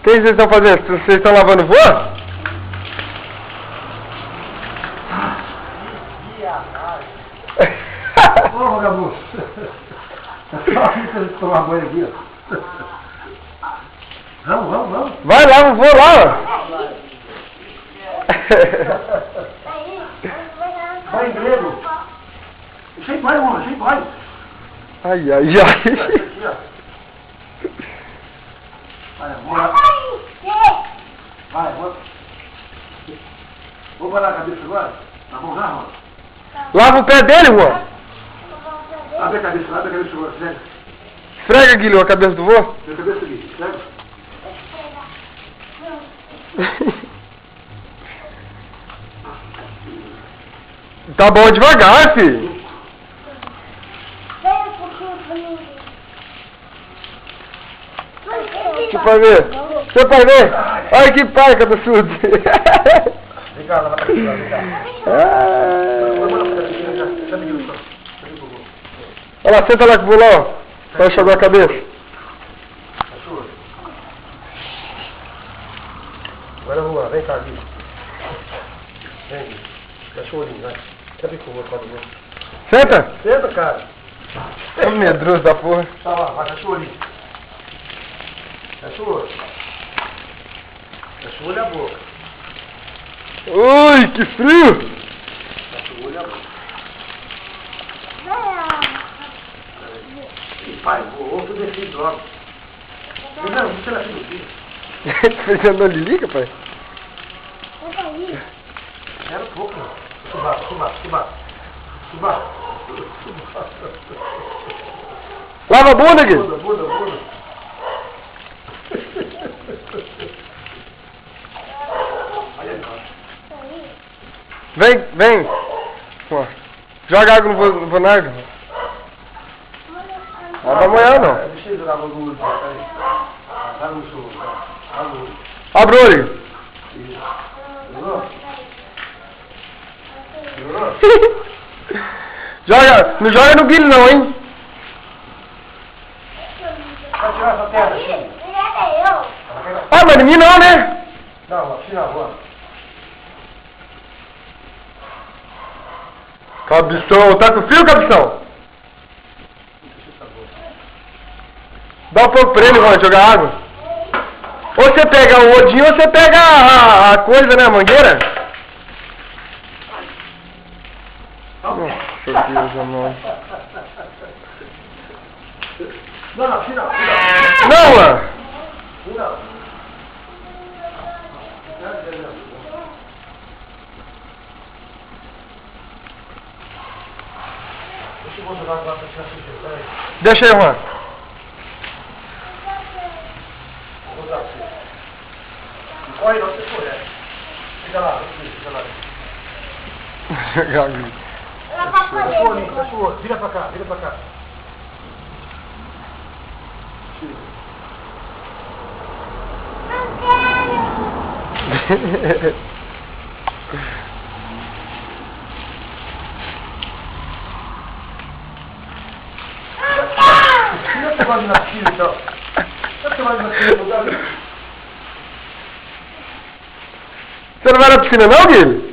que vocês estão fazendo? Vocês estão lavando o vô? Ô, vagabundo. Só tomar banho aqui, ó. Vamos. Vai, lava o vô lá, ó. Vai, grego. Sem banho, mano, sem banho. Ai. Aqui, ó. Vai, vamos lá. Vai, vamos. Vamos parar a cabeça agora? Tá bom, já, mano? Lava o pé dele, vô. Abre a cabeça agora, sério. Esfrega, Guilherme, a cabeça do vô. Minha cabeça aqui, sério. Tá bom devagar, filho. Deixa eu ver. Você vai ver? Olha que pai, cabeçudo. Vem cá, lava a cabeça, vem cá. Olha lá, senta lá que eu vou lá, ó. Vai enxaguar a cabeça. Agora vamos lá, vem cá, Gui. Vem, cachorrinho, vai. Senta aqui, por favor, pode ver. Senta. Senta, cara. É medroso da porra. Tá lá, vai, cachorrinho. Cachorro. Cachorro, olha a boca. Ui, que frio. Cachorro, olha a boca. Ih, pai, vou descer logo. Não, você lá filho do filho. Você andou de liga, pai? Era um pouco, não. Suba. Lava a bunda, Guilherme. Bunda. Vem. Ó. Joga água no Vonardo. Não vai molhar, não. Deixa eu jogar água no olho. Tá no chão. Abre o olho. Não joga no Guilherme, não, hein? Vai tirar essa terra, Chile. Ah, mas em mim não, né? Não, tira agora. Cabeção, tá com frio, cabeção? Dá um pouco pra ele, Ron, jogar água. Ou você pega o odinho ou você pega a coisa, né, a mangueira? Nossa, Deus, amor. Não, tira. Não, mano. Tira. Deixa eu vou jogar agora pra tirar a sujeira, peraí. Deixa aí, Juan. Vou usar você. Não corre não, você corre. Fica lá, fica lá. Cachorro, vira pra cá. Você vai na piscina, então. Você vai na piscina, Você não vai na piscina não, Guilherme?